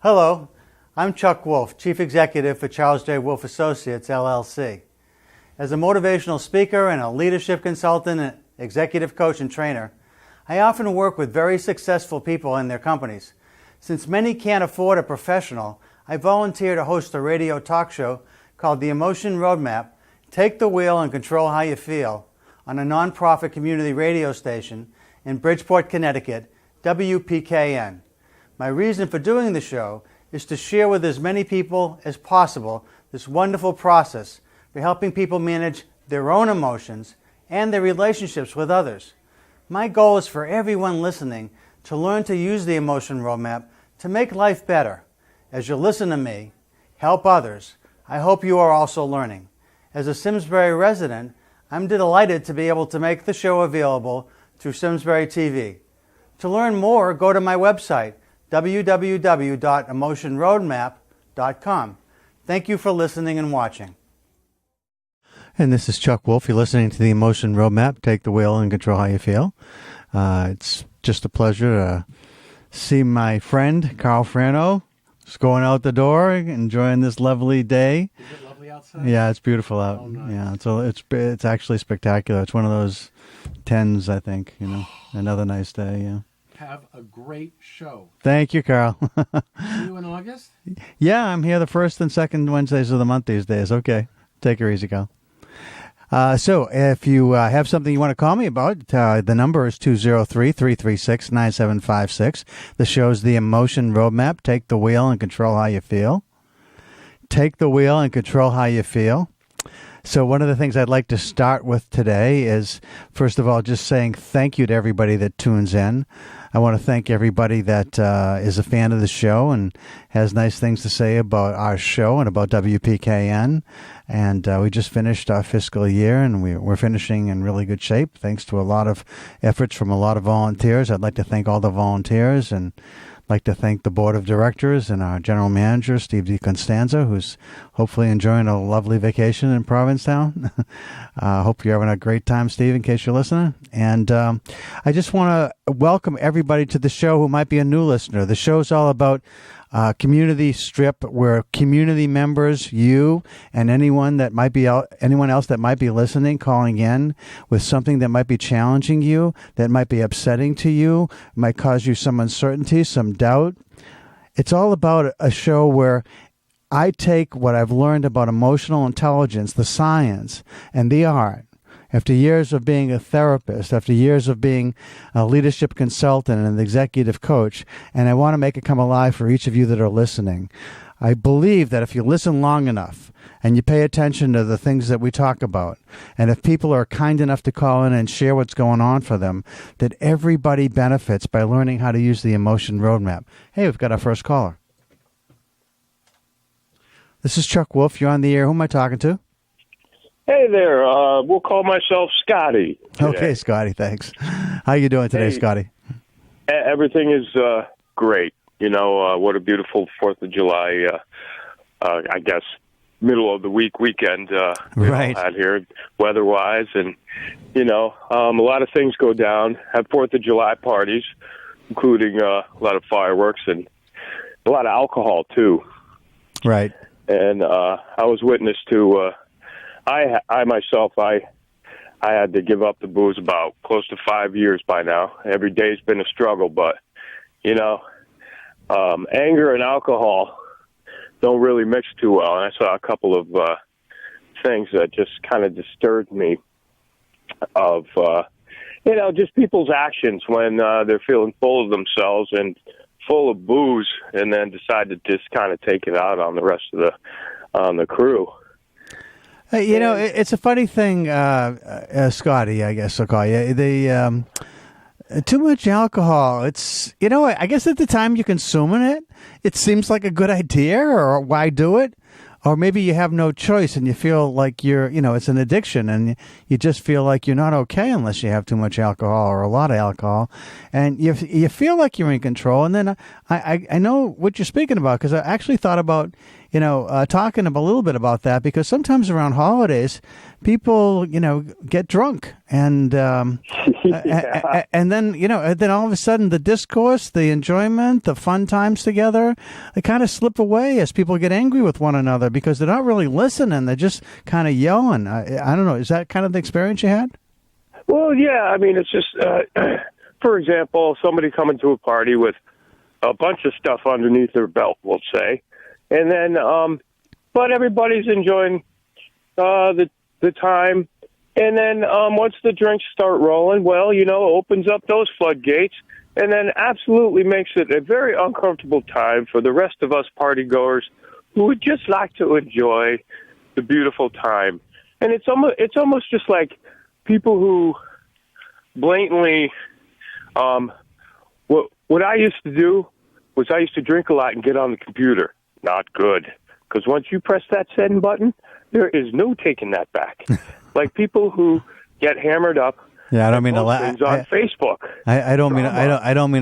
Hello, I'm Chuck Wolf, Chief Executive for Charles J. Wolf Associates, LLC. As a motivational speaker and a leadership consultant and executive coach and trainer, I often work with very successful people in their companies. Since many can't afford a professional, I volunteer to host a radio talk show called The Emotion Roadmap, Take the Wheel and Control How You Feel, on a nonprofit community radio station in Bridgeport, Connecticut, WPKN. My reason for doing the show is to share with as many people as possible this wonderful process for helping people manage their own emotions and their relationships with others. My goal is for everyone listening to learn to use the Emotion Roadmap to make life better. As you listen to me, help others, I hope you are also learning. As a Simsbury resident, I'm delighted to be able to make the show available through Simsbury TV. To learn more, go to my website, www.emotionroadmap.com. Thank you for listening and watching. And this is Chuck Wolf. You're listening to the Emotion Roadmap, Take the Wheel and Control How You Feel. It's just a pleasure to see my friend, Carl Frano, just going out the door, enjoying this lovely day. Is it lovely outside? Yeah, it's beautiful out. Oh, nice. Yeah, it's actually spectacular. It's one of those 10s, I think, another nice day, yeah. Have a great show. Thank you, Carl. See you in August? Yeah, I'm here the first and second Wednesdays of the month these days. Okay. Take her easy, Carl. So if you have something you want to call me about, the number is 203-336-9756. The show's The Emotion Roadmap. Take the wheel and control how you feel. Take the wheel and control how you feel. So one of the things I'd like to start with today is, first of all, just saying thank you to everybody that tunes in. I want to thank everybody that is a fan of the show and has nice things to say about our show and about WPKN. And we just finished our fiscal year, and we're finishing in really good shape, thanks to a lot of efforts from a lot of volunteers. I'd like to thank all the volunteers, and like to thank the board of directors and our general manager, Steve DiConstanzo, who's hopefully enjoying a lovely vacation in Provincetown. Hope you're having a great time, Steve, in case you're listening. And I just want to welcome everybody to the show who might be a new listener. The show's all about community strip, where community members, you and anyone else that might be listening, calling in with something that might be challenging you, that might be upsetting to you, might cause you some uncertainty, some doubt. It's all about a show where I take what I've learned about emotional intelligence, the science and the art, after years of being a therapist, after years of being a leadership consultant and an executive coach, and I want to make it come alive for each of you that are listening. I believe that if you listen long enough and you pay attention to the things that we talk about, and if people are kind enough to call in and share what's going on for them, that everybody benefits by learning how to use the Emotion Roadmap. Hey, we've got our first caller. This is Chuck Wolf. You're on the air. Who am I talking to? Hey there, we'll call myself Scotty today. Okay, Scotty, thanks. How you doing today, Scotty? Everything is great. What a beautiful 4th of July, I guess, middle of the weekend right. Out here, weather-wise. And, a lot of things go down. Have 4th of July parties, including a lot of fireworks and a lot of alcohol, too. Right. And I was witness to... I myself, I had to give up the booze about close to 5 years by now. Every day's been a struggle, but, anger and alcohol don't really mix too well. And I saw a couple of things that just kind of disturbed me of, just people's actions when they're feeling full of themselves and full of booze, and then decide to just kind of take it out on the rest of the crew. It's a funny thing, Scotty, I guess I'll call you. Too much alcohol. It's, I guess at the time you're consuming it, it seems like a good idea, or why do it? Or maybe you have no choice and you feel like it's an addiction, and you just feel like you're not okay unless you have too much alcohol or a lot of alcohol. And you feel like you're in control. And then I know what you're speaking about, because I actually thought about, talking a little bit about that, because sometimes around holidays, people, get drunk, and Yeah. and then then all of a sudden the discourse, the enjoyment, the fun times together, they kind of slip away as people get angry with one another because they're not really listening. They're just kind of yelling. I don't know. Is that kind of the experience you had? Well, yeah. I mean, it's just, for example, somebody coming to a party with a bunch of stuff underneath their belt, we'll say, and then, but everybody's enjoying the time. And then once the drinks start rolling, well, opens up those floodgates, and then absolutely makes it a very uncomfortable time for the rest of us partygoers who would just like to enjoy the beautiful time. And it's almost just like people who blatantly, what I used to do was I used to drink a lot and get on the computer. Not good, because once you press that send button, there is no taking that back. Like people who get hammered up. Yeah, I don't mean to laugh on Facebook. I don't mean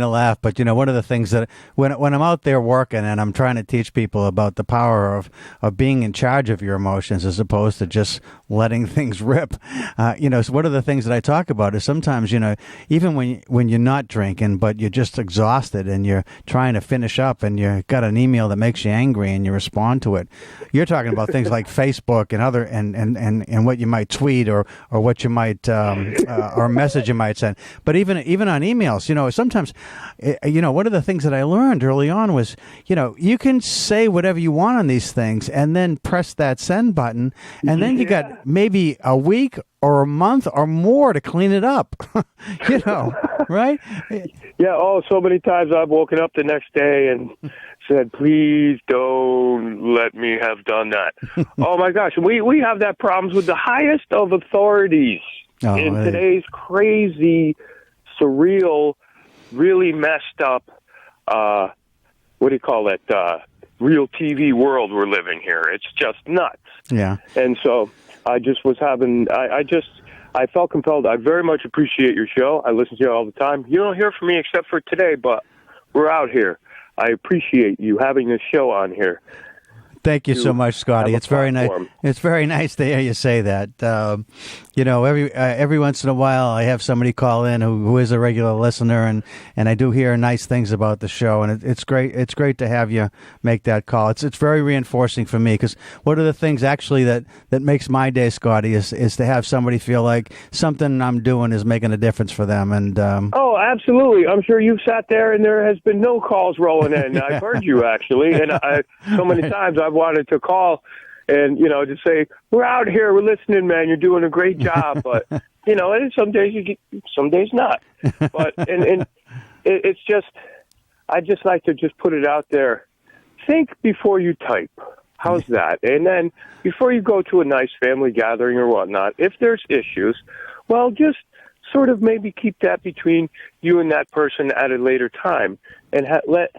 to laugh, but one of the things that when I'm out there working and I'm trying to teach people about the power of being in charge of your emotions as opposed to just letting things rip, so one of the things that I talk about is sometimes even when you're not drinking but you're just exhausted and you're trying to finish up and you got an email that makes you angry and you respond to it, you're talking about things like Facebook and other and what you might tweet or what you might or a message you might send. But even on emails, sometimes, one of the things that I learned early on was, you can say whatever you want on these things and then press that send button, and then you got maybe a week or a month or more to clean it up, right? Yeah. Oh, so many times I've woken up the next day and said, please don't let me have done that. Oh my gosh. We have that problems with the highest of authorities. In today's crazy, surreal, really messed up, what do you call it, real TV world we're living here. It's just nuts. Yeah. And so I just was having, I felt compelled. I very much appreciate your show. I listen to you all the time. You don't hear from me except for today, but we're out here. I appreciate you having this show on here. Thank you so much, Scotty. It's very nice. It's very nice to hear you say that. Every once in a while, I have somebody call in who is a regular listener, and I do hear nice things about the show, and it's great. It's great to have you make that call. It's very reinforcing for me, because one of the things actually that makes my day, Scotty, is to have somebody feel like something I'm doing is making a difference for them. And oh, absolutely. I'm sure you've sat there and there has been no calls rolling in. I've heard you actually, and so many times I've wanted to call and just say, we're out here, we're listening, man, you're doing a great job. But and some days you get, some days not. But and it's just, I just like to just put it out there. Think before you type. How's that? And then before you go to a nice family gathering or whatnot, if there's issues, well, just sort of maybe keep that between you and that person at a later time, and let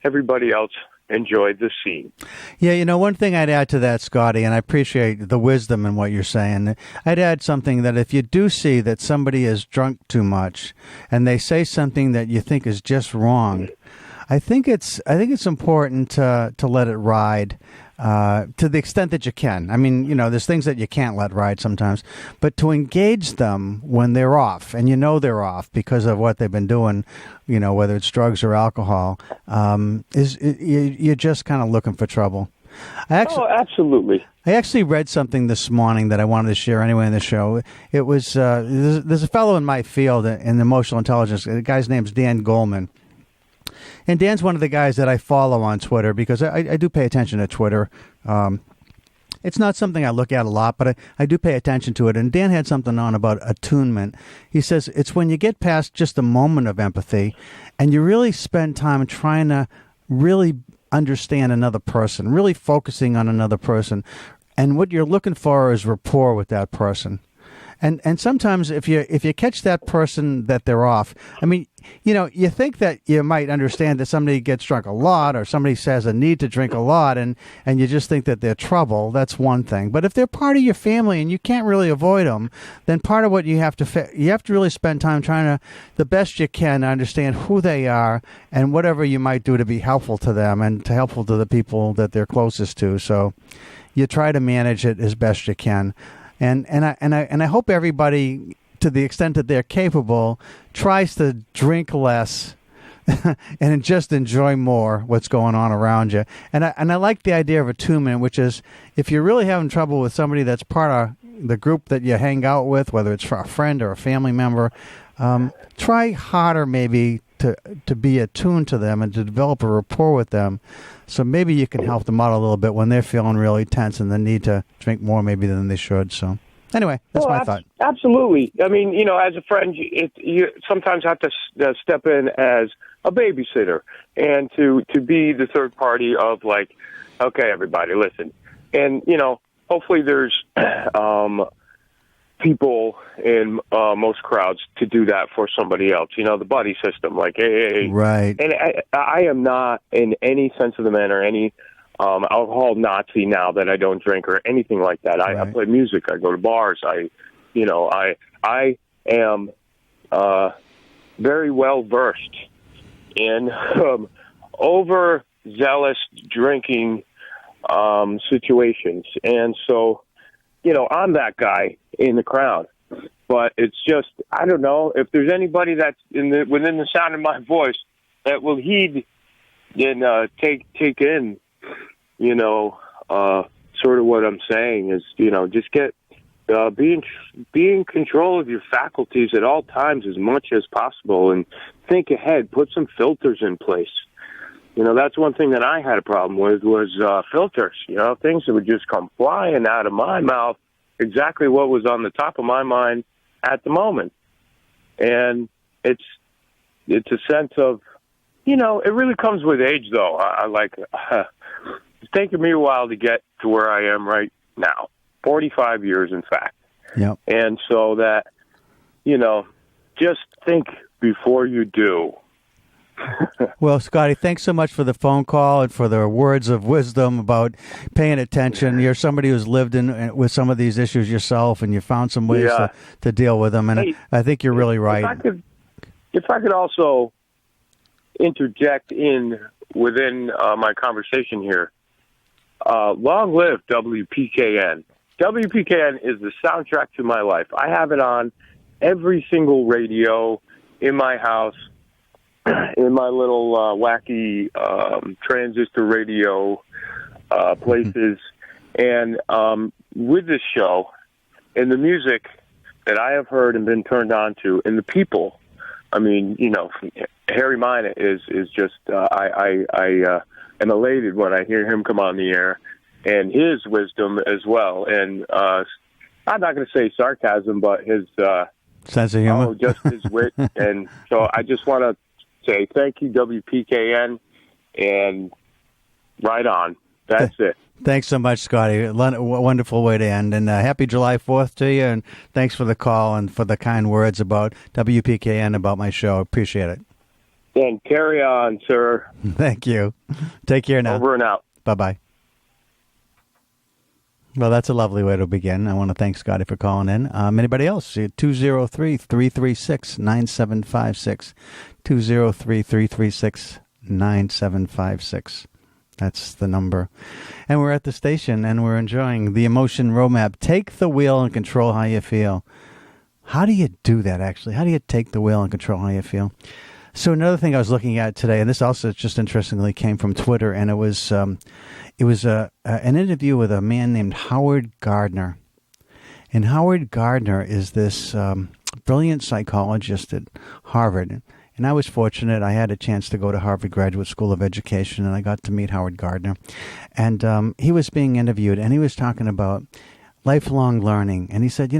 everybody else enjoy the scene. Yeah, one thing I'd add to that, Scotty, and I appreciate the wisdom in what you're saying, I'd add something that if you do see that somebody is drunk too much and they say something that you think is just wrong, I think it's important to let it ride. To the extent that you can. I mean, there's things that you can't let ride sometimes, but to engage them when they're off, and they're off because of what they've been doing, whether it's drugs or alcohol, you're just kind of looking for trouble. Absolutely. I actually read something this morning that I wanted to share anyway in the show. It was, there's a fellow in my field in emotional intelligence. The guy's name's Dan Goleman. And Dan's one of the guys that I follow on Twitter because I do pay attention to Twitter. It's not something I look at a lot, but I do pay attention to it. And Dan had something on about attunement. He says it's when you get past just a moment of empathy and you really spend time trying to really understand another person, really focusing on another person. And what you're looking for is rapport with that person. And sometimes if you catch that person that they're off, I mean, you think that you might understand that somebody gets drunk a lot or somebody says a need to drink a lot and you just think that they're trouble. That's one thing. But if they're part of your family and you can't really avoid them, then part of what you have to really spend time trying to, the best you can, understand who they are and whatever you might do to be helpful to them and to helpful to the people that they're closest to. So you try to manage it as best you can. And I hope everybody, to the extent that they're capable, tries to drink less and just enjoy more what's going on around you. And I like the idea of attunement, which is if you're really having trouble with somebody that's part of the group that you hang out with, whether it's for a friend or a family member, try harder maybe to be attuned to them and to develop a rapport with them. So maybe you can help them out a little bit when they're feeling really tense and they need to drink more maybe than they should. So anyway, that's my thought. Absolutely. I mean, as a friend, you sometimes have to step in as a babysitter and to be the third party of like, okay, everybody, listen. And, hopefully there's people in most crowds to do that for somebody else, the buddy system, like, hey. Right. And I am not in any sense of the manner any alcohol Nazi now that I don't drink or anything like that. Right. I play music. I go to bars. I am very well versed in overzealous drinking situations, and so I'm that guy in the crowd. But it's just I don't know if there's anybody that's within the sound of my voice that will heed and take in. Sort of what I'm saying is, just get be in control of your faculties at all times as much as possible and think ahead. Put some filters in place. That's one thing that I had a problem with was filters. Things that would just come flying out of my mouth, exactly what was on the top of my mind at the moment. And it's a sense of, it really comes with age, though. I like. It's taken me a while to get to where I am right now, 45 years, in fact. Yep. And so that, just think before you do. Well, Scotty, thanks so much for the phone call and for the words of wisdom about paying attention. You're somebody who's lived with some of these issues yourself, and you found some ways to deal with them. And hey, I think you're really right. If I could also interject in within my conversation here. Long live WPKN. WPKN is the soundtrack to my life. I have it on every single radio in my house, in my little wacky transistor radio places. And with this show and the music that I have heard and been turned on to and the people, I mean, Harry Mina is just, I am elated when I hear him come on the air and his wisdom as well. And I'm not going to say sarcasm, but his sense of humor, just his wit. And so I just want to say thank you, WPKN, and right on. That's it. Thanks so much, Scotty. A wonderful way to end. And happy July 4th to you. And thanks for the call and for the kind words about WPKN, about my show. Appreciate it. And carry on, sir. Thank you. Take care now. Over and out. Bye-bye. Well, that's a lovely way to begin. I want to thank Scotty for calling in. Anybody else? 203-336-9756. 203-336-9756. That's the number. And we're at the station, and we're enjoying the emotion roadmap. Take the wheel and control how you feel. How do you do that, actually? How do you take the wheel and control how you feel? So another thing I was looking at today, and this also just interestingly came from Twitter, and it was an interview with a man named Howard Gardner. And Howard Gardner is this brilliant psychologist at Harvard. And I was fortunate. I had a chance to go to Harvard Graduate School of Education, and I got to meet Howard Gardner. And he was being interviewed, and he was talking about lifelong learning. And he said,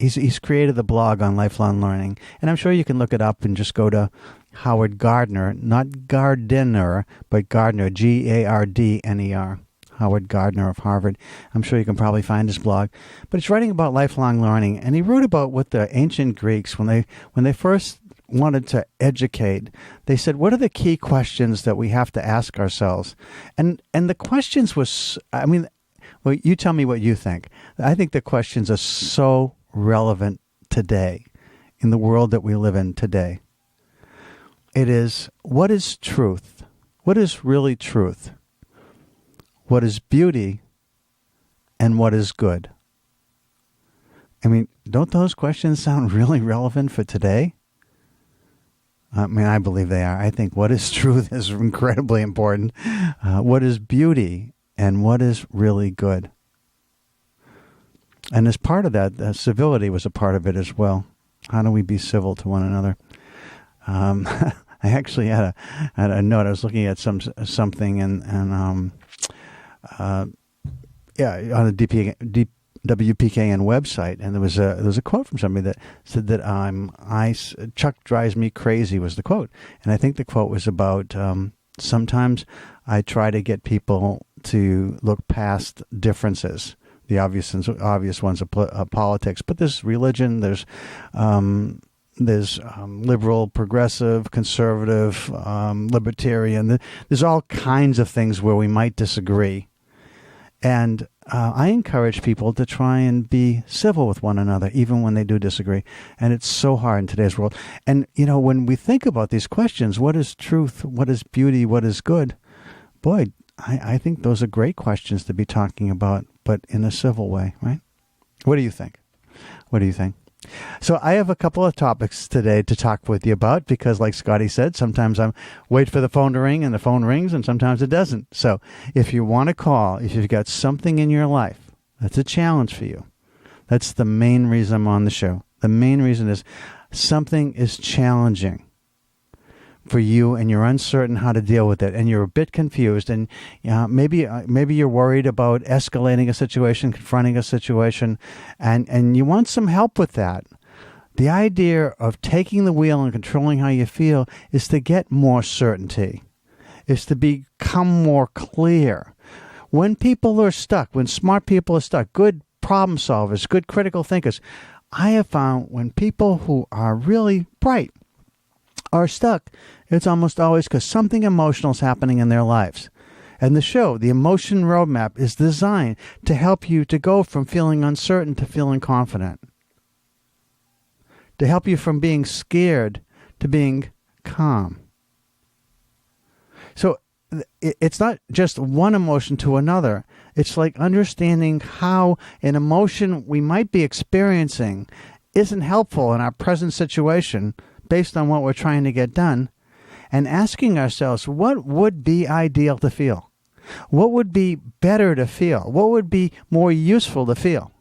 he's created the blog on lifelong learning. And I'm sure you can look it up and just go to Howard Gardner, not Gardner, but Gardner, Gardner. Howard Gardner of Harvard. I'm sure you can probably find his blog. But he's writing about lifelong learning, and he wrote about what the ancient Greeks, when they first wanted to educate. They said, what are the key questions that we have to ask ourselves? And the questions was, I mean, well, you tell me what you think. I think the questions are so relevant today, in the world that we live in today. It is, what is truth? What is really truth? What is beauty? And what is good? I mean, don't those questions sound really relevant for today? I mean, I believe they are. I think what is truth is incredibly important. What is beauty and what is really good? And as part of that, civility was a part of it as well. How do we be civil to one another? I actually had a note. I was looking at something and on the WPKN website, and there was a quote from somebody that said that Chuck drives me crazy was the quote, and I think the quote was about sometimes I try to get people to look past differences, the obvious ones of politics, but there's religion, there's liberal, progressive, conservative, libertarian. There's all kinds of things where we might disagree. And I encourage people to try and be civil with one another, even when they do disagree. And it's so hard in today's world. And, you know, when we think about these questions, what is truth? What is beauty? What is good? Boy, I think those are great questions to be talking about, but in a civil way, right? What do you think? What do you think? So I have a couple of topics today to talk with you about because, like Scotty said, sometimes I wait for the phone to ring and the phone rings and sometimes it doesn't. So if you want to call, if you've got something in your life that's a challenge for you, that's the main reason I'm on the show. The main reason is something is challenging for you and you're uncertain how to deal with it and you're a bit confused and maybe you're worried about escalating a situation, confronting a situation, and you want some help with that. The idea of taking the wheel and controlling how you feel is to get more certainty, is to become more clear. When people are stuck, when smart people are stuck, good problem solvers, good critical thinkers, I have found when people who are really bright are stuck, it's almost always because something emotional is happening in their lives. And the show, the Emotion Roadmap, is designed to help you to go from feeling uncertain to feeling confident. To help you from being scared to being calm. So it's not just one emotion to another. It's like understanding how an emotion we might be experiencing isn't helpful in our present situation based on what we're trying to get done, and asking ourselves, what would be ideal to feel? What would be better to feel? What would be more useful to feel?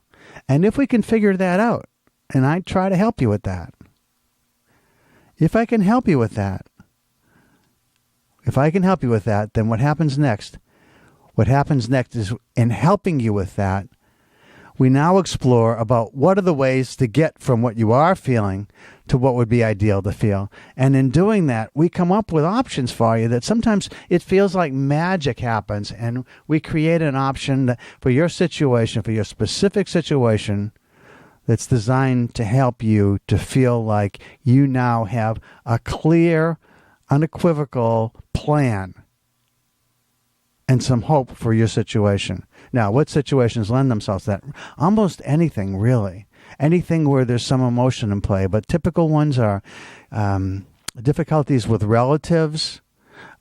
And if we can figure that out, and I try to help you with that, if I can help you with that, then what happens next? What happens next is, in helping you with that, we now explore about what are the ways to get from what you are feeling to what would be ideal to feel. And in doing that, we come up with options for you that sometimes it feels like magic happens, and we create an option that for your situation, for your specific situation, that's designed to help you to feel like you now have a clear, unequivocal plan and some hope for your situation. Now, what situations lend themselves to that? Almost anything, really. Anything where there's some emotion in play. But typical ones are difficulties with relatives,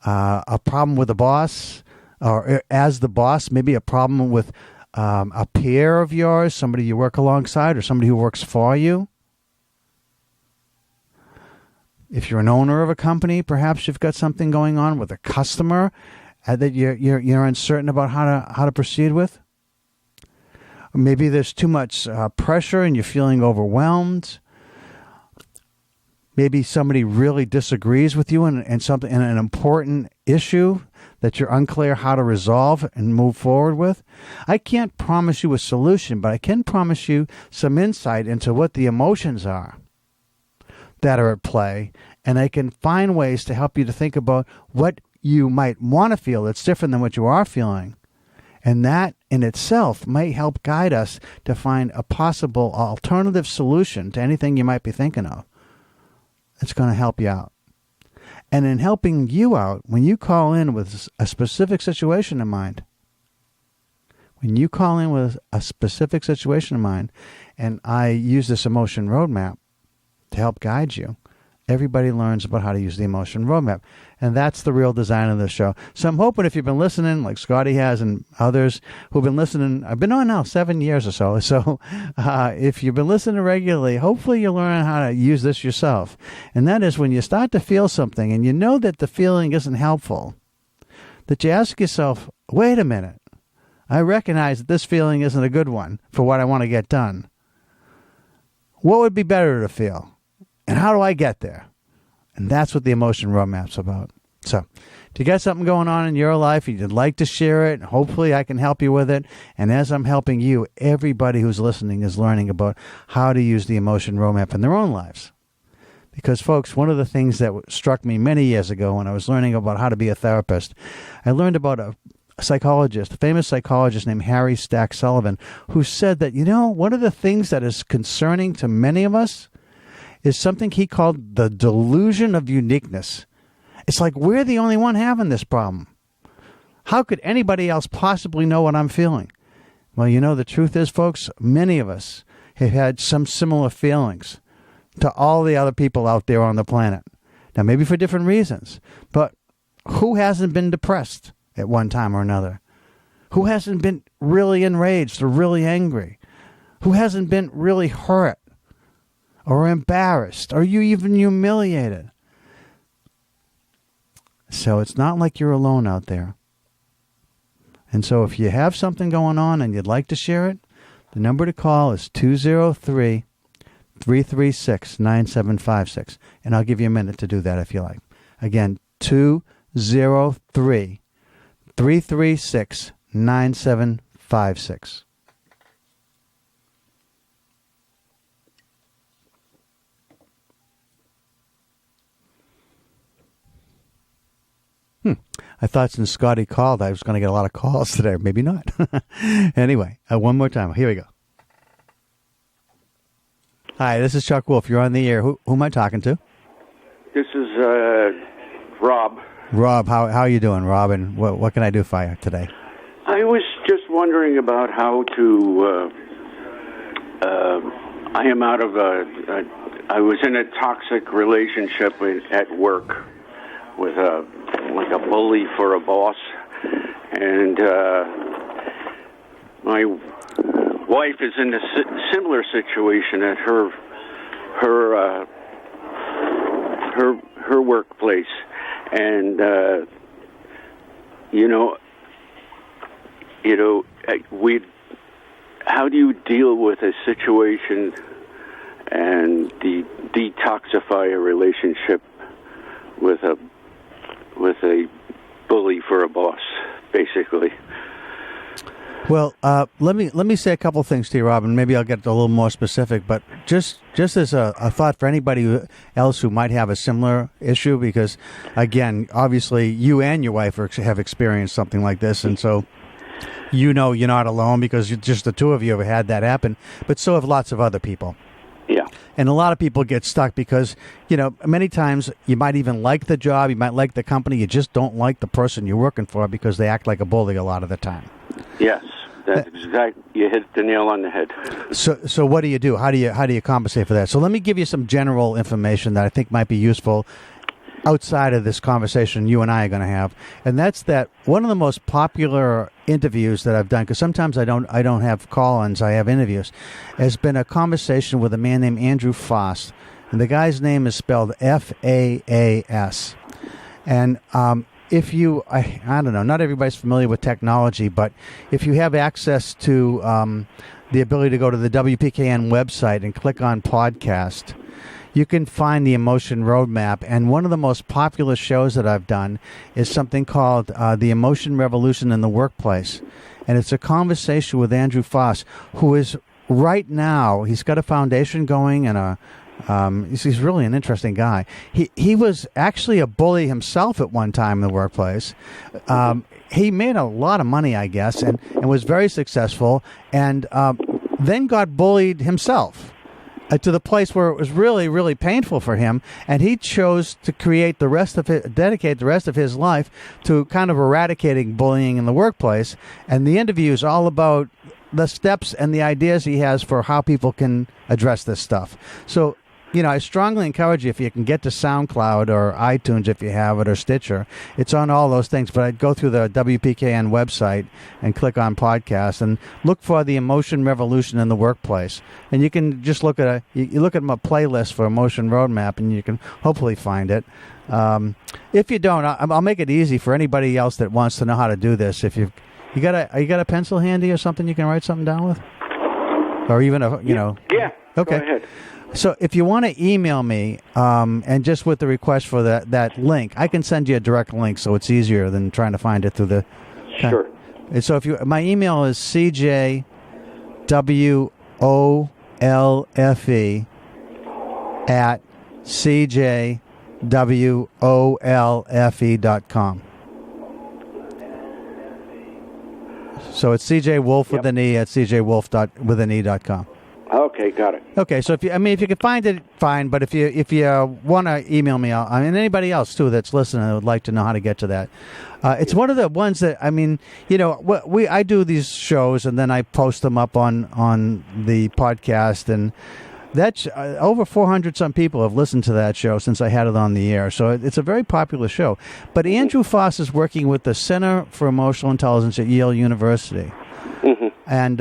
a problem with a boss, or as the boss, maybe a problem with a peer of yours, somebody you work alongside, or somebody who works for you. If you're an owner of a company, perhaps you've got something going on with a customer that you're uncertain about how to proceed with. Or maybe there's too much pressure and you're feeling overwhelmed. Maybe somebody really disagrees with you in something, in an important issue that you're unclear how to resolve and move forward with. I can't promise you a solution, but I can promise you some insight into what the emotions are that are at play, and I can find ways to help you to think about what you might want to feel that's different than what you are feeling. And that in itself might help guide us to find a possible alternative solution to anything you might be thinking of. that's going to help you out. And in helping you out, when you call in with a specific situation in mind, and I use this emotion roadmap to help guide you, everybody learns about how to use the emotion roadmap. And that's the real design of this show. So I'm hoping if you've been listening, like Scotty has and others who've been listening, I've been on now 7 years or so. So if you've been listening regularly, hopefully you'll learn how to use this yourself. And that is when you start to feel something and you know that the feeling isn't helpful, that you ask yourself, wait a minute, I recognize that this feeling isn't a good one for what I want to get done. What would be better to feel? And how do I get there? And that's what the emotion roadmap's about. So, if you got something going on in your life, you'd like to share it, hopefully I can help you with it. And as I'm helping you, everybody who's listening is learning about how to use the emotion roadmap in their own lives. Because, folks, one of the things that struck me many years ago when I was learning about how to be a therapist, I learned about a psychologist, a famous psychologist named Harry Stack Sullivan, who said that, one of the things that is concerning to many of us is something he called the delusion of uniqueness. It's like we're the only one having this problem. How could anybody else possibly know what I'm feeling? Well, the truth is, folks, many of us have had some similar feelings to all the other people out there on the planet. Now, maybe for different reasons, but who hasn't been depressed at one time or another? Who hasn't been really enraged or really angry? Who hasn't been really hurt or embarrassed or you even humiliated? So it's not like you're alone out there. And so if you have something going on and you'd like to share it, the number to call is 203-336-9756. And I'll give you a minute to do that if you like. Again, 203-336-9756. I thought since Scotty called, I was going to get a lot of calls today. Maybe not. Anyway, one more time. Here we go. Hi, this is Chuck Wolf. You're on the air. Who am I talking to? This is Rob. Rob, how are you doing, Rob? And what can I do for you today? I was just wondering about how to. I am out of I was in a toxic relationship at work with a bully for a boss, and my wife is in a similar situation at her workplace, and how do you deal with a situation and detoxify a relationship with a bully for a boss, basically? Well, let me say a couple things to you, Rob, and maybe I'll get a little more specific. But just as a thought for anybody else who might have a similar issue, because again, obviously, you and your wife have experienced something like this, and so you're not alone because just the two of you have had that happen. But so have lots of other people. Yeah. And a lot of people get stuck because, many times you might even like the job, you might like the company, you just don't like the person you're working for because they act like a bully a lot of the time. Yes, that's exactly. You hit the nail on the head. So what do you do? How do you compensate for that? So let me give you some general information that I think might be useful outside of this conversation you and I are going to have, and that's that one of the most popular interviews that I've done, because sometimes I don't have call-ins, I have interviews, has been a conversation with a man named Andrew Faas, and the guy's name is spelled Faas. And if you, I don't know, not everybody's familiar with technology, but if you have access to the ability to go to the WPKN website and click on podcast, you can find the Emotion Roadmap. And one of the most popular shows that I've done is something called The Emotion Revolution in the Workplace. And it's a conversation with Andrew Faas, who is right now, he's got a foundation going and he's really an interesting guy. He was actually a bully himself at one time in the workplace. He made a lot of money, I guess, and was very successful, and then got bullied himself. to the place where it was really, really painful for him, and he chose to dedicate the rest of his life to kind of eradicating bullying in the workplace. And the interview is all about the steps and the ideas he has for how people can address this stuff. So, I strongly encourage you, if you can get to SoundCloud or iTunes if you have it, or Stitcher. It's on all those things, but I'd go through the WPKN website and click on podcast and look for the Emotion Revolution in the Workplace. And you can just look at you look at my playlist for Emotion Roadmap, and you can hopefully find it. If you don't, I'll make it easy for anybody else that wants to know how to do this. If you got a pencil handy or something you can write something down with, or even Yeah. Okay. Go ahead. So if you want to email me, and just with the request for that link, I can send you a direct link, so it's easier than trying to find it through the. Sure. And so my email is cjwolfe@cjwolfe.com. So it's CJ Wolf with an E at cjwolf.com. Okay, got it. Okay, so if you can find it, fine. But if you want to email me, and anybody else too that's listening, would like to know how to get to that. It's one of the ones that I do these shows and then I post them up on the podcast, and that's over 400 some people have listened to that show since I had it on the air. So it's a very popular show. But Andrew Foss is working with the Center for Emotional Intelligence at Yale University. Mm-hmm. And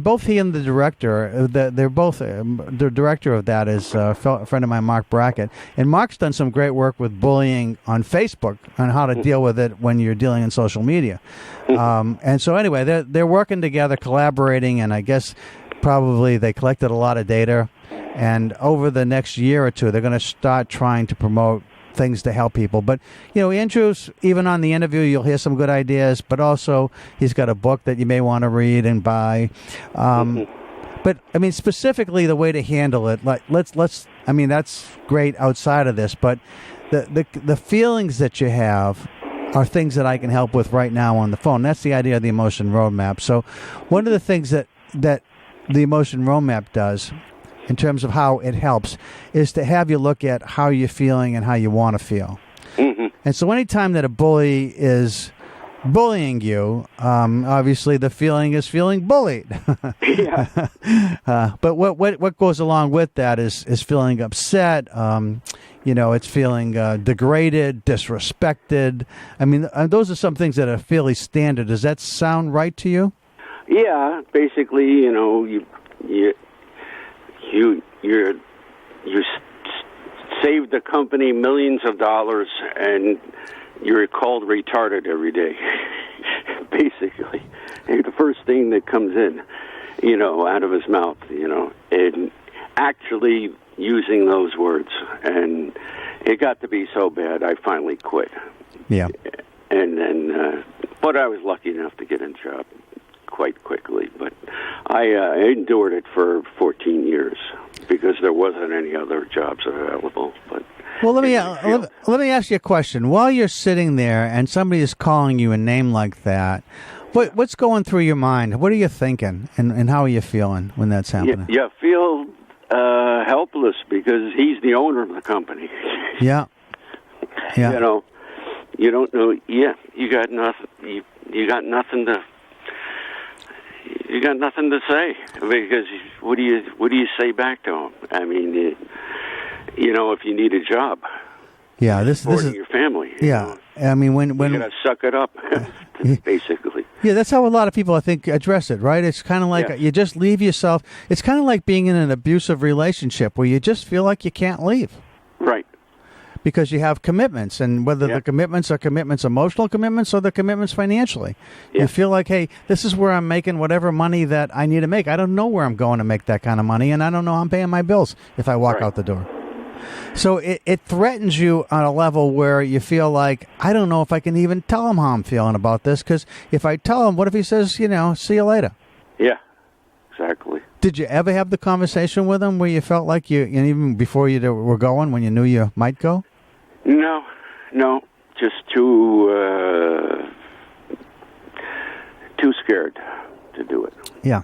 both he and the director, the director of that is a friend of mine, Mark Brackett. And Mark's done some great work with bullying on Facebook on how to deal with it when you're dealing in social media. And so anyway, they're working together, collaborating, and I guess probably they collected a lot of data. And over the next year or two, they're going to start trying to promote things to help people. But Andrew's, even on the interview, you'll hear some good ideas, but also he's got a book that you may want to read and buy. But specifically the way to handle it, like let's that's great outside of this, but the feelings that you have are things that I can help with right now on the phone. That's the idea of the Emotion Roadmap. So one of the things that the Emotion Roadmap does, in terms of how it helps, is to have you look at how you're feeling and how you want to feel. Mm-hmm. And so anytime that a bully is bullying you, obviously the feeling is feeling bullied. Yeah. But what goes along with that is feeling upset. It's feeling degraded, disrespected. Those are some thes that are fairly standard. Does that sound right to you? Yeah, basically, you saved the company millions of dollars, and you're called retarded every day. Basically, and the first thing that comes in, out of his mouth, and actually using those words, and it got to be so bad, I finally quit. Yeah, and then, but I was lucky enough to get a job quite quickly, but I endured it for 14 years because there wasn't any other jobs available. But let me ask you a question. While you're sitting there and somebody is calling you a name like that, what's going through your mind? What are you thinking, and how are you feeling when that's happening? You feel helpless because he's the owner of the company. Yeah. You don't know. Yeah, you got nothing. You got nothing to. You got nothing to say, because what do you say back to him? If you need a job, this is your family. Yeah, when you gotta suck it up, basically. Yeah, that's how a lot of people, I think, address it. Right? It's kind of like you just leave yourself. It's kind of like being in an abusive relationship where you just feel like you can't leave. Right. Because you have commitments, and whether the commitments are emotional commitments or the commitments financially. You feel like, hey, this is where I'm making whatever money that I need to make. I don't know where I'm going to make that kind of money, and I don't know how I'm paying my bills if I walk out the door. So it threatens you on a level where you feel like, I don't know if I can even tell him how I'm feeling about this, because if I tell him, what if he says, see you later? Yeah, exactly. Did you ever have the conversation with him where you felt like even before you were going, when you knew you might go? No, just too scared to do it. Yeah.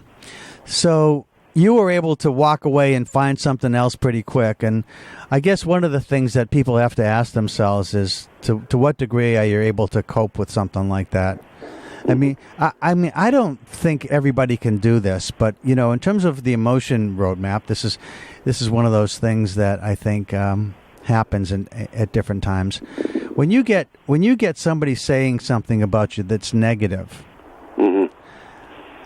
So, you were able to walk away and find something else pretty quick. And I guess one of the things that people have to ask themselves is to what degree are you able to cope with something like that? I mean, I don't think everybody can do this, but in terms of the emotion roadmap, this is one of those things that I think happens at different times. When you get somebody saying something about you that's negative,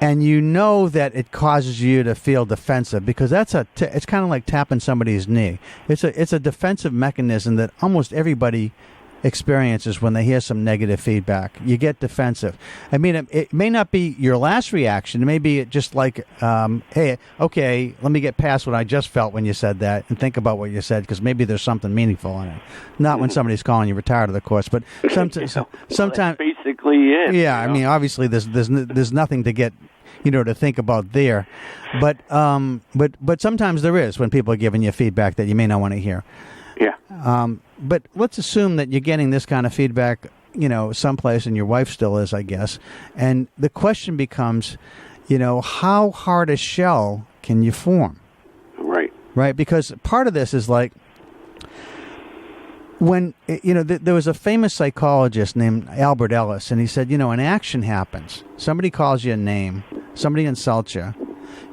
and you know that it causes you to feel defensive, because it's kind of like tapping somebody's knee. It's a defensive mechanism that almost everybody experiences when they hear some negative feedback. You get defensive. I mean, it may not be your last reaction. It may be just like, hey, okay, let me get past what I just felt when you said that and think about what you said, because maybe there's something meaningful in it. Not when somebody's calling you retarded, of course, but sometimes. Well, basically it. Yeah, I mean, obviously there's nothing to get to think about there, but sometimes there is when people are giving you feedback that you may not want to hear. Yeah. But let's assume that you're getting this kind of feedback, someplace, and your wife still is, I guess. And the question becomes, how hard a shell can you form? Right. Right? Because part of this is like, when, there was a famous psychologist named Albert Ellis, and he said, an action happens. Somebody calls you a name. Somebody insults you.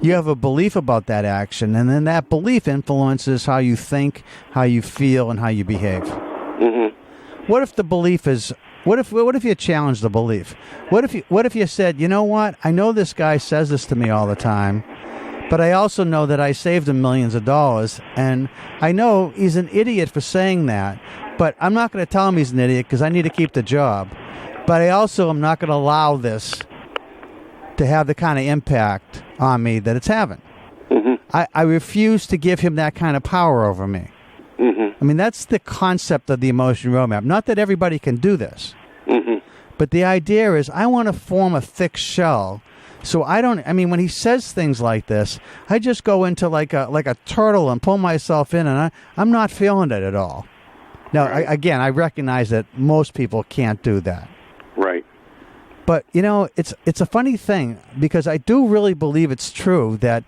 You have a belief about that action, and then that belief influences how you think, how you feel, and how you behave. Mm-hmm. What if the belief is? What if you challenge the belief? What if you said, you know what? I know this guy says this to me all the time, but I also know that I saved him millions of dollars, and I know he's an idiot for saying that, but I'm not going to tell him he's an idiot because I need to keep the job. But I also am not going to allow this to have the kind of impact on me that it's having. Mm-hmm. I refuse to give him that kind of power over me. Mm-hmm. I mean, that's the concept of the emotion roadmap. Not that everybody can do this, but the idea is I want to form a thick shell. So when he says things like this, I just go into like a turtle and pull myself in, and I'm not feeling it at all. Now, I recognize that most people can't do that. Right. But, it's a funny thing, because I do really believe it's true that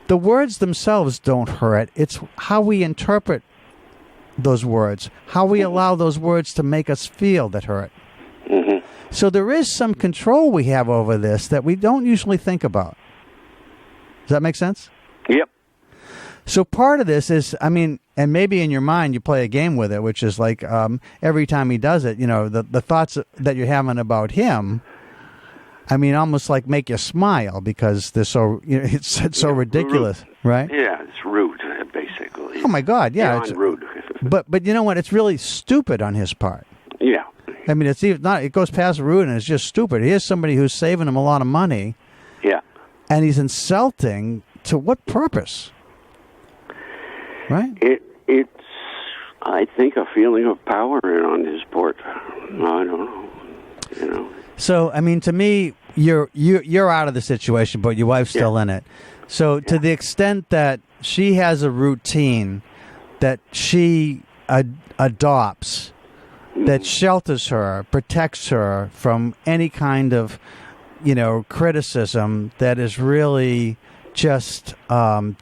the words themselves don't hurt. It's how we interpret those words, how we allow those words to make us feel that hurt. Mm-hmm. So there is some control we have over this that we don't usually think about. Does that make sense? Yep. So part of this is, and maybe in your mind you play a game with it, which is like every time he does it, the thoughts that you're having about him, almost like make you smile because they're so, it's so ridiculous, rude. Right? Yeah, it's rude, basically. Oh my God, yeah, it's rude. But you know what? It's really stupid on his part. Yeah. It's even not. It goes past rude, and it's just stupid. Here's somebody who's saving him a lot of money. Yeah. And he's insulting to what purpose? Right? It's I think a feeling of power on his part. I don't know. So to me, you're out of the situation, but your wife's still in it. So to the extent that she has a routine that she adopts, that shelters her, protects her from any kind of, criticism that is really just an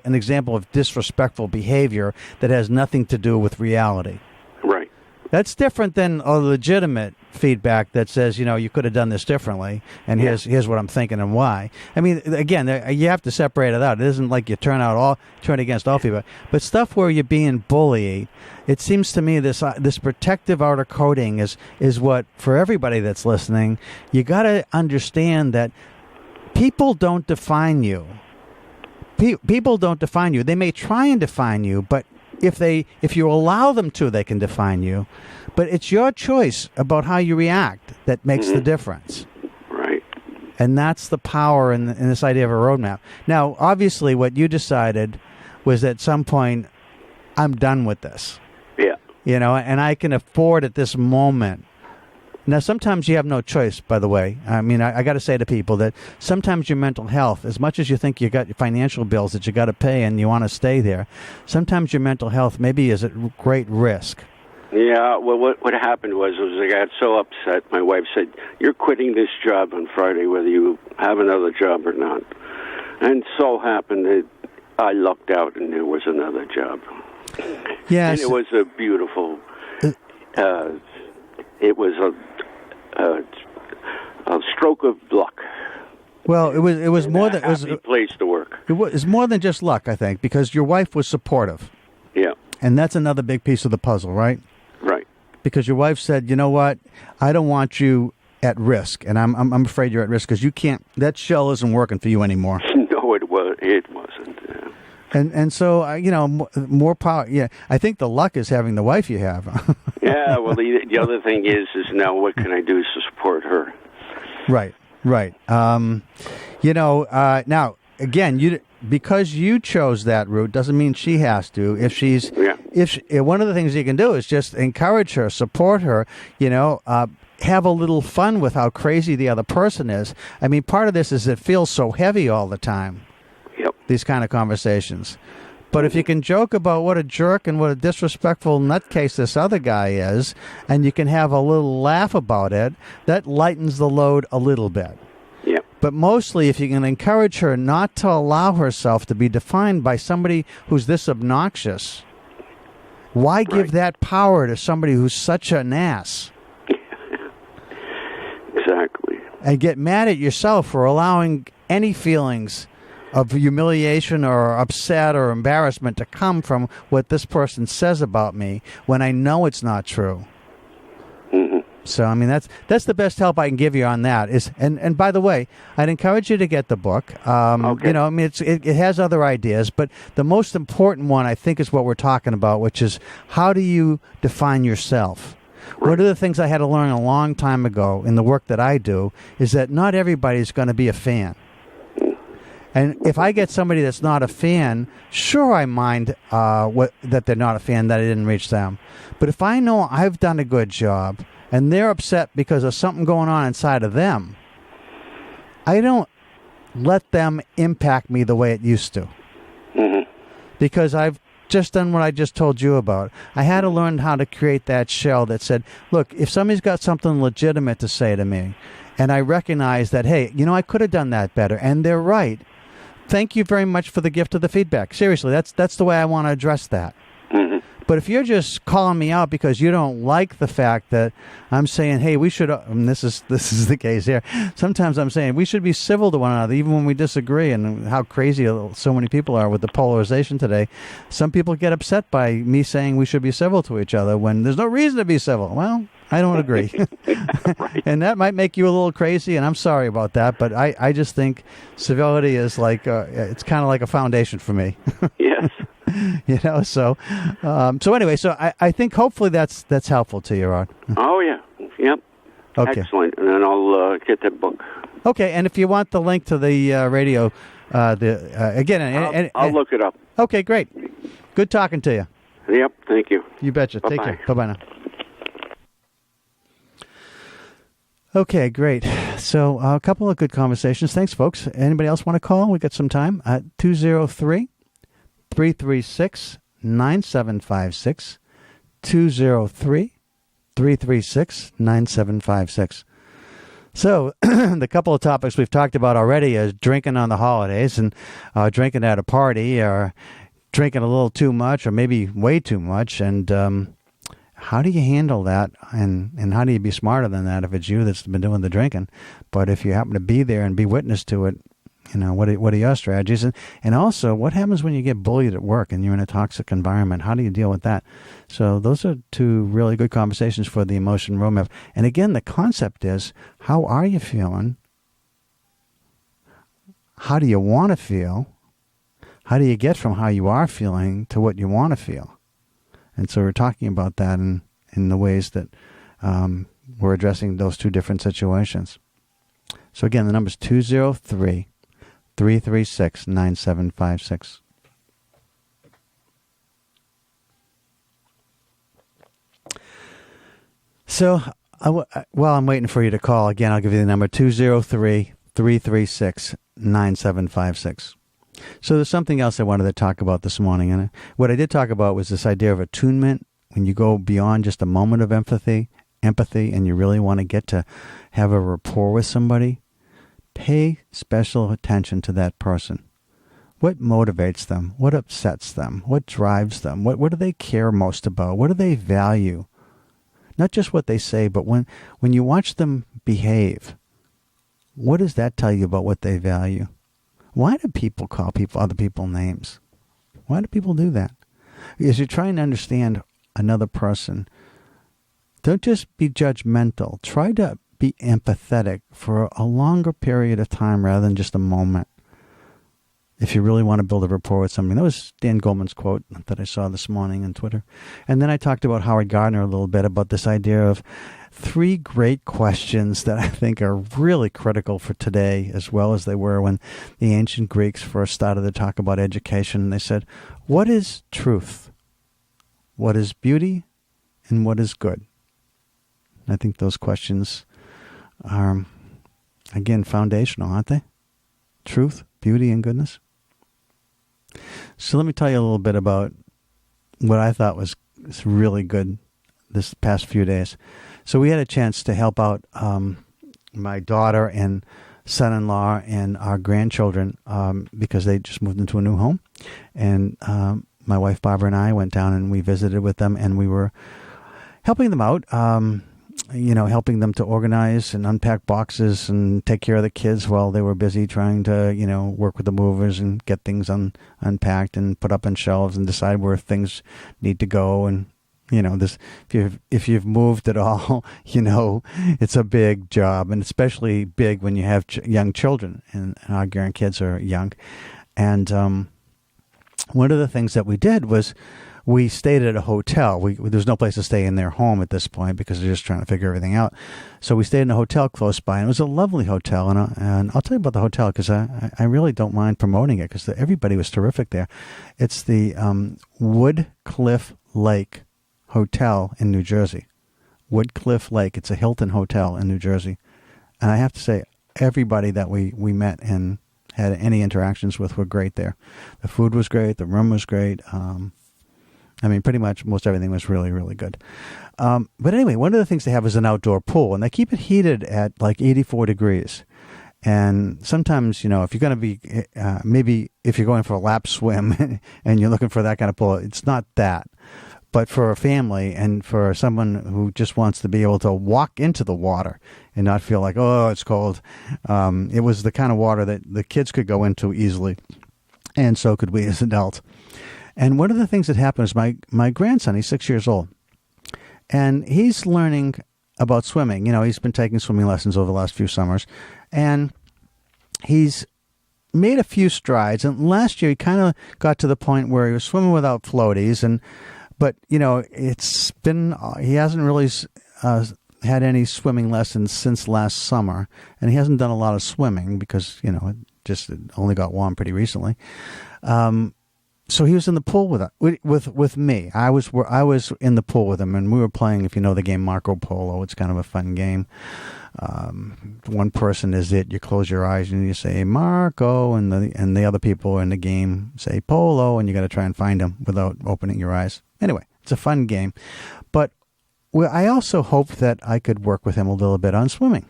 example of disrespectful behavior that has nothing to do with reality. Right. That's different than a legitimate feedback that says, you could have done this differently, and here's what I'm thinking and why. Again, you have to separate it out. It isn't like you turn against all feedback. But stuff where you're being bullied, it seems to me this protective outer coating is what, for everybody that's listening, you got to understand that people don't define you. People don't define you. They may try and define you, but if you allow them to, they can define you. But it's your choice about how you react that makes the difference. Right. And that's the power in this idea of a roadmap. Now, obviously, what you decided was at some point, I'm done with this. Yeah. And I can afford at this moment. Now, sometimes you have no choice, by the way. I got to say to people that sometimes your mental health, as much as you think you got your financial bills that you got to pay and you want to stay there, sometimes your mental health maybe is at great risk. Yeah, well, what happened was I got so upset. My wife said, "You're quitting this job on Friday, whether you have another job or not." And so happened that I lucked out and there was another job. Yes. And it was a beautiful, it was a stroke of luck. Well, it was more than a happy place to work. It was more than just luck, I think, because your wife was supportive. Yeah. And that's another big piece of the puzzle, right? Right. Because your wife said, you know what, I don't want you at risk, and I'm afraid you're at risk because you can't. That shell isn't working for you anymore. No, it wasn't. And so more power. Yeah, I think the luck is having the wife you have. Yeah. Well, the other thing is now what can I do to support her? Right. Now again, because you chose that route doesn't mean she has to. If one of the things you can do is just encourage her, support her, have a little fun with how crazy the other person is. I mean, part of this is it feels so heavy all the time. Yep. These kind of conversations. But if you can joke about what a jerk and what a disrespectful nutcase this other guy is, and you can have a little laugh about it, that lightens the load a little bit. Yep. But mostly, if you can encourage her not to allow herself to be defined by somebody who's this obnoxious, why give that power to somebody who's such an ass? Exactly. And get mad at yourself for allowing any feelings of humiliation or upset or embarrassment to come from what this person says about me when I know it's not true. Mm-hmm. So, I mean, that's the best help I can give you on that. And by the way, I'd encourage you to get the book. Okay. I mean, it has other ideas, but the most important one, I think, is what we're talking about, which is how do you define yourself? Right. One of the things I had to learn a long time ago in the work that I do is that not everybody's going to be a fan. And if I get somebody that's not a fan, sure, I mind that they're not a fan, that I didn't reach them. But if I know I've done a good job and they're upset because of something going on inside of them, I don't let them impact me the way it used to. Mm-hmm. Because I've just done what I just told you about. I had to learn how to create that shell that said, look, if somebody's got something legitimate to say to me, and I recognize that, hey, I could have done that better, and they're right, thank you very much for the gift of the feedback. Seriously, that's the way I want to address that. Mm-hmm. But if you're just calling me out because you don't like the fact that I'm saying, hey, we should, and this is the case here, sometimes I'm saying we should be civil to one another even when we disagree, and how crazy so many people are with the polarization today. Some people get upset by me saying we should be civil to each other when there's no reason to be civil. Well, I don't agree. Right. And that might make you a little crazy, and I'm sorry about that, but I just think civility is like, it's kind of like a foundation for me. Yes. So anyway, so I think hopefully that's helpful to you, Rod. Oh, yeah. Yep. Okay. Excellent. And then I'll get that book. Okay, and if you want the link to the radio, again... I'll look it up. Okay, great. Good talking to you. Yep, thank you. You betcha. Bye-bye. Take care. Bye-bye now. Okay, great. So a couple of good conversations. Thanks, folks. Anybody else want to call? We got some time. 203-336-9756. 203-336-9756. So the couple of topics we've talked about already is drinking on the holidays and drinking at a party or drinking a little too much or maybe way too much. And how do you handle that? And how do you be smarter than that if it's you that's been doing the drinking? But if you happen to be there and be witness to it, what are your strategies? And also, what happens when you get bullied at work and you're in a toxic environment? How do you deal with that? So those are two really good conversations for the emotion roadmap. And again, the concept is, how are you feeling? How do you want to feel? How do you get from how you are feeling to what you want to feel? And so we're talking about that in the ways that we're addressing those two different situations. So again, the number is 203-336-9756. So while I'm waiting for you to call, again, I'll give you the number, 203-336-9756. So there's something else I wanted to talk about this morning. And what I did talk about was this idea of attunement. When you go beyond just a moment of empathy, and you really want to get to have a rapport with somebody, pay special attention to that person. What motivates them? What upsets them? What drives them? What do they care most about? What do they value? Not just what they say, but when you watch them behave, what does that tell you about what they value? Why do people call other people names? Why do people do that? Because you're trying to understand another person. Don't just be judgmental. Try to be empathetic for a longer period of time rather than just a moment. If you really want to build a rapport with somebody. That was Dan Goleman's quote that I saw this morning on Twitter. And then I talked about Howard Gardner a little bit, about this idea of 3 great questions that I think are really critical for today, as well as they were when the ancient Greeks first started to talk about education. They said, what is truth? What is beauty? And what is good? I think those questions are, again, foundational, aren't they? Truth, beauty, and goodness. So let me tell you a little bit about what I thought was really good this past few days. So we had a chance to help out my daughter and son-in-law and our grandchildren because they just moved into a new home. And my wife Barbara and I went down and we visited with them, and we were helping them out, helping them to organize and unpack boxes and take care of the kids while they were busy trying to, work with the movers and get things unpacked and put up on shelves and decide where things need to go. And, this, if you've moved at all, it's a big job, and especially big when you have young children, and our grandkids are young. And one of the things that we did was we stayed at a hotel. There's no place to stay in their home at this point because they're just trying to figure everything out. So we stayed in a hotel close by, and it was a lovely hotel. And I'll tell you about the hotel because I really don't mind promoting it because everybody was terrific there. It's the Woodcliff Lake Hotel in New Jersey. Woodcliff Lake. It's a Hilton hotel in New Jersey. And I have to say, everybody that we met and had any interactions with were great there. The food was great. The room was great. Pretty much most everything was really, really good. But anyway, one of the things they have is an outdoor pool, and they keep it heated at like 84 degrees. And sometimes, if you're going to be, maybe if you're going for a lap swim and you're looking for that kind of pool, it's not that. But for a family and for someone who just wants to be able to walk into the water and not feel like, oh, it's cold, it was the kind of water that the kids could go into easily, and so could we as adults. And one of the things that happened is my grandson, he's 6 years old, and he's learning about swimming. He's been taking swimming lessons over the last few summers, and he's made a few strides. And last year he kind of got to the point where he was swimming without floaties, but it's been, he hasn't really had any swimming lessons since last summer, and he hasn't done a lot of swimming because, it just only got warm pretty recently. So he was in the pool with me. I was in the pool with him, and we were playing, if you know the game Marco Polo. It's kind of a fun game. One person is it. You close your eyes and you say Marco, and the other people in the game say Polo, and you got to try and find them without opening your eyes. Anyway, it's a fun game. But I also hoped that I could work with him a little bit on swimming.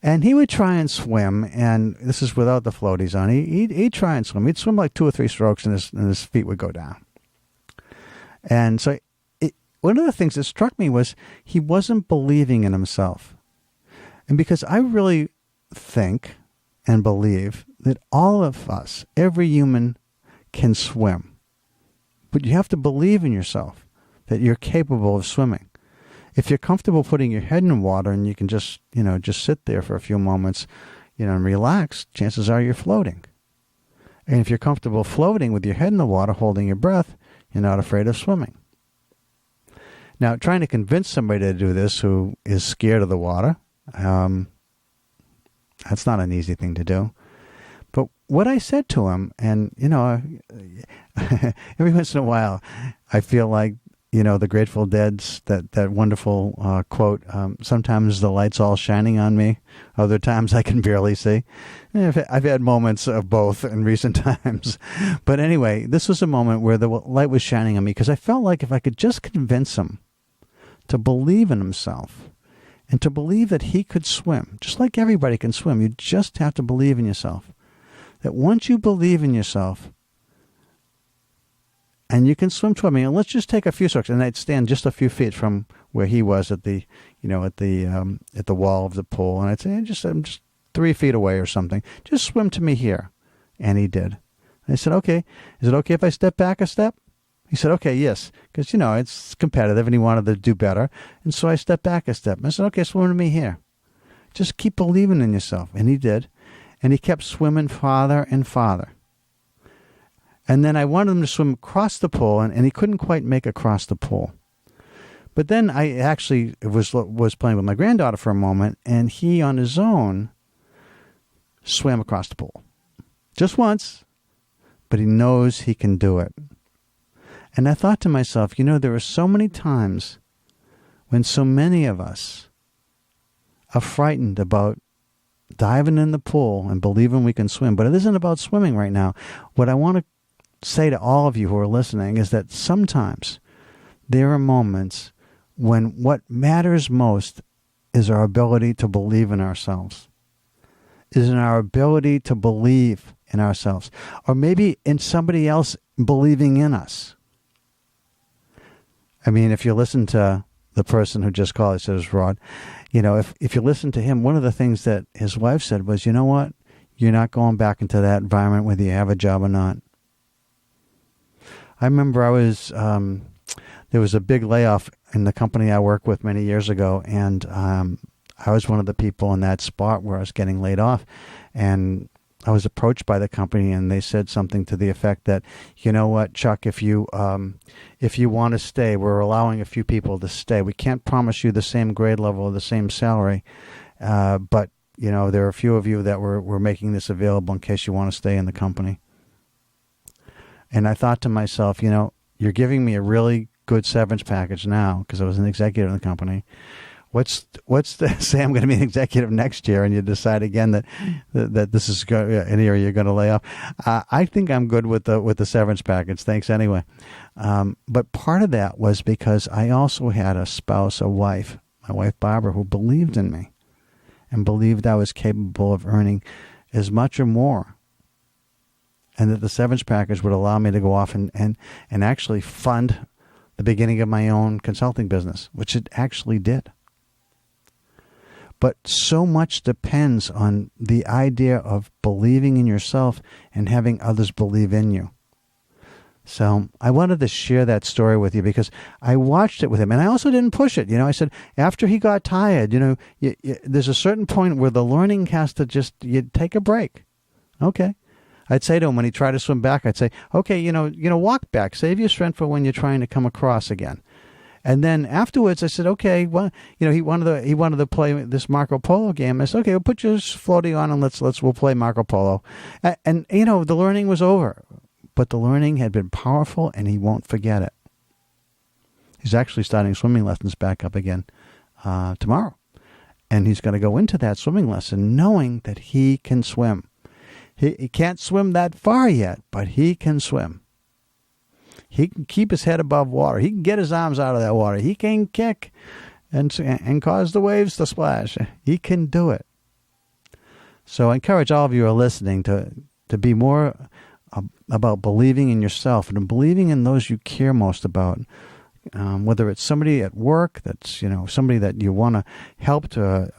And he would try and swim, and this is without the floaties on. He'd try and swim. He'd swim like 2 or 3 strokes, and his feet would go down. And so one of the things that struck me was he wasn't believing in himself. And because I really think and believe that all of us, every human, can swim. But you have to believe in yourself that you're capable of swimming. If you're comfortable putting your head in water and you can just sit there for a few moments, and relax, chances are you're floating. And if you're comfortable floating with your head in the water, holding your breath, you're not afraid of swimming. Now, trying to convince somebody to do this who is scared of the water, that's not an easy thing to do. But what I said to him, and, every once in a while, I feel like, the Grateful Dead's, that wonderful quote, sometimes the light's all shining on me, other times I can barely see. I've had moments of both in recent times. But anyway, this was a moment where the light was shining on me because I felt like if I could just convince him to believe in himself and to believe that he could swim, just like everybody can swim, you just have to believe in yourself, that once you believe in yourself, and you can swim toward me, and let's just take a few strokes, and I'd stand just a few feet from where he was at the wall of the pool, and I'd say, I'm just 3 feet away or something. Just swim to me here, and he did. And I said, okay, is it okay if I step back a step? He said, okay, yes, because it's competitive, and he wanted to do better, and so I stepped back a step. And I said, okay, swim to me here. Just keep believing in yourself, and he did, and he kept swimming farther and farther. And then I wanted him to swim across the pool, and he couldn't quite make across the pool. But then I actually was playing with my granddaughter for a moment, and he on his own swam across the pool. Just once, but he knows he can do it. And I thought to myself, there are so many times when so many of us are frightened about diving in the pool and believing we can swim. But it isn't about swimming right now. What I want to say to all of you who are listening is that sometimes there are moments when what matters most is our ability to believe in ourselves, is in our ability to believe in ourselves, or maybe in somebody else believing in us. I mean, if you listen to the person who just called, he says, Rod, if you listen to him, one of the things that his wife said was, you know what? You're not going back into that environment whether you have a job or not. I remember there was a big layoff in the company I worked with many years ago, and I was one of the people in that spot where I was getting laid off, and I was approached by the company, and they said something to the effect that, you know what, Chuck, if you want to stay, we're allowing a few people to stay. We can't promise you the same grade level or the same salary, but there are a few of you that we're making this available in case you want to stay in the company. And I thought to myself, you're giving me a really good severance package now because I was an executive in the company. What's the say I'm going to be an executive next year, and you decide again that this is an area you're going to lay off? I think I'm good with the severance package. Thanks anyway. But part of that was because I also had a spouse, my wife Barbara, who believed in me and believed I was capable of earning as much or more, and that the severance package would allow me to go off and actually fund the beginning of my own consulting business, which it actually did. But so much depends on the idea of believing in yourself and having others believe in you. So I wanted to share that story with you because I watched it with him, and I also didn't push it. I said, after he got tired, there's a certain point where the learning has to you take a break. Okay. I'd say to him when he tried to swim back, I'd say, okay, walk back, save your strength for when you're trying to come across again. And then afterwards, I said, okay, well, he wanted to play this Marco Polo game. I said, okay, we'll put your floaty on and we'll play Marco Polo. And the learning was over, but the learning had been powerful, and he won't forget it. He's actually starting swimming lessons back up again tomorrow, and he's going to go into that swimming lesson knowing that he can swim. He can't swim that far yet, but he can swim. He can keep his head above water. He can get his arms out of that water. He can kick and cause the waves to splash. He can do it. So I encourage all of you who are listening to be more about believing in yourself and believing in those you care most about. Whether it's somebody at work that's, somebody that you want to help to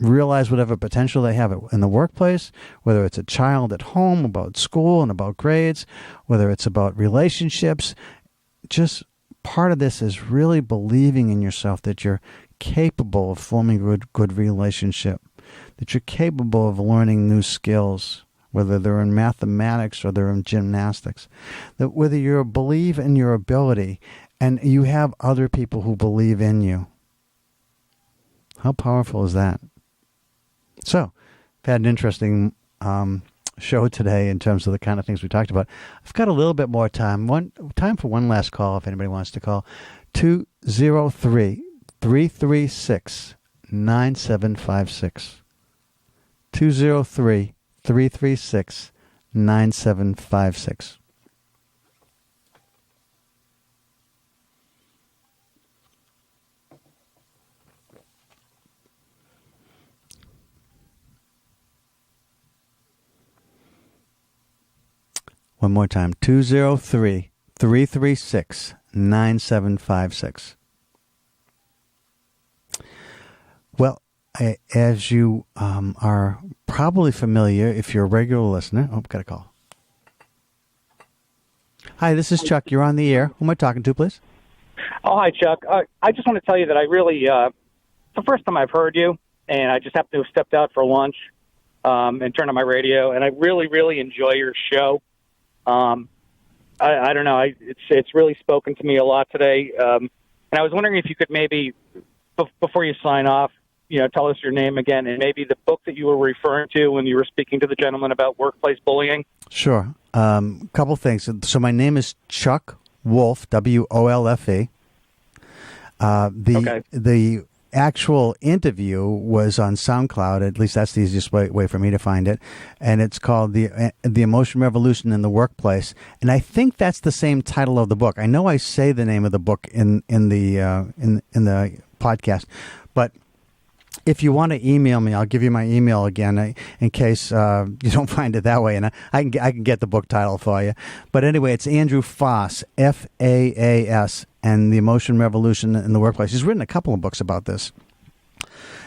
realize whatever potential they have in the workplace, whether it's a child at home, about school and about grades, whether it's about relationships. Just part of this is really believing in yourself that you're capable of forming a good relationship, that you're capable of learning new skills, whether they're in mathematics or they're in gymnastics, that whether you believe in your ability and you have other people who believe in you. How powerful is that? So, I've had an interesting show today in terms of the kind of things we talked about. I've got a little bit more time. Time for one last call if anybody wants to call. 203-336-9756. 203-336-9756. One more time, 203-336-9756. Well, as you are probably familiar, if you're a regular listener... Oh, got a call. Hi, this is Chuck. You're on the air. Who am I talking to, please? Oh, hi, Chuck. I just want to tell you that I really, it's the first time I've heard you, and I just happened to have stepped out for lunch and turned on my radio, and I really, really enjoy your show. I don't know. It's really spoken to me a lot today. And I was wondering if you could maybe, before you sign off, tell us your name again and maybe the book that you were referring to when you were speaking to the gentleman about workplace bullying. Sure. Couple things. So my name is Chuck Wolfe, W-O-L-F-E. The actual interview was on SoundCloud. At least that's the easiest way for me to find it. And it's called the Emotion Revolution in the Workplace. And I think that's the same title of the book. I know I say the name of the book in the podcast, but if you want to email me, I'll give you my email again in case you don't find it that way, and I can get the book title for you. But anyway, it's Andrew Faas, F-A-A-S, and the Emotion Revolution in the Workplace. He's written a couple of books about this,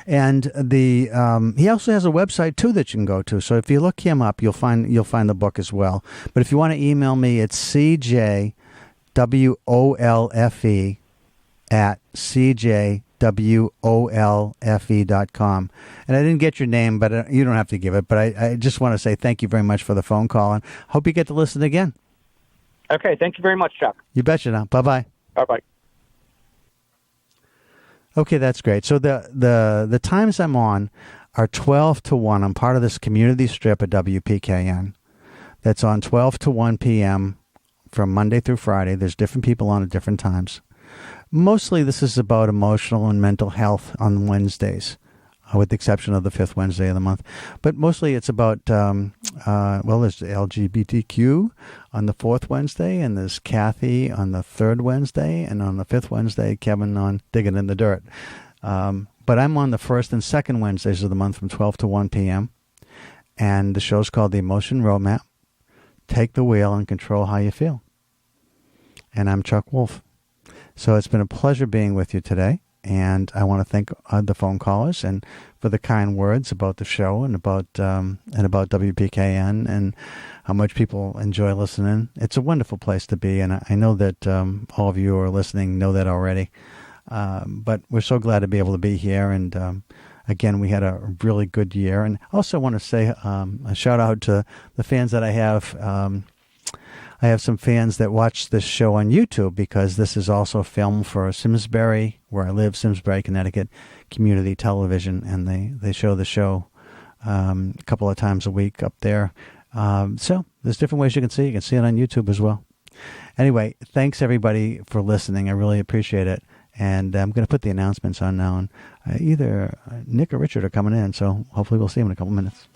and he also has a website too that you can go to. So if you look him up, you'll find the book as well. But if you want to email me, it's cjwolfe@cjwolfe.com. And I didn't get your name, but you don't have to give it. But I just want to say thank you very much for the phone call, and hope you get to listen again. Okay, thank you very much, Chuck. You betcha now. Bye-bye. Bye-bye. Okay, that's great. So the times I'm on are 12 to 1. I'm part of this community strip at WPKN. That's on 12 to 1 p.m. from Monday through Friday. There's different people on at different times. Mostly this is about emotional and mental health on Wednesdays, with the exception of the fifth Wednesday of the month. But mostly it's about, there's LGBTQ on the fourth Wednesday, and there's Kathy on the third Wednesday, and on the fifth Wednesday, Kevin on Digging in the Dirt. But I'm on the first and second Wednesdays of the month from 12 to 1 p.m., and the show's called The Emotion Roadmap. Take the wheel and control how you feel. And I'm Chuck Wolfe. So it's been a pleasure being with you today, and I want to thank the phone callers and for the kind words about the show and about WPKN and how much people enjoy listening. It's a wonderful place to be, and I know that all of you who are listening know that already. But we're so glad to be able to be here, and again, we had a really good year. And I also want to say a shout out to the fans that I have. I have some fans that watch this show on YouTube because this is also filmed for Simsbury, where I live, Simsbury, Connecticut, community television, and they show the show a couple of times a week up there. So there's different ways you can see it. You can see it on YouTube as well. Anyway, thanks everybody for listening. I really appreciate it. And I'm going to put the announcements on now. And either Nick or Richard are coming in, so hopefully we'll see them in a couple minutes.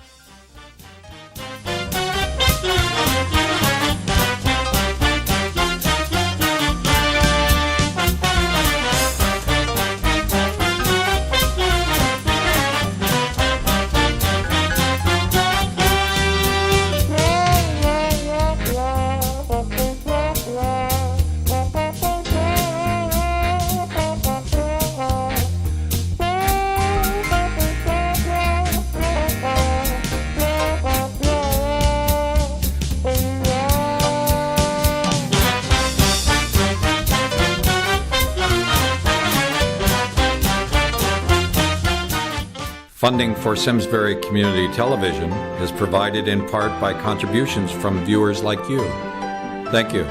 Funding for Simsbury Community Television is provided in part by contributions from viewers like you. Thank you.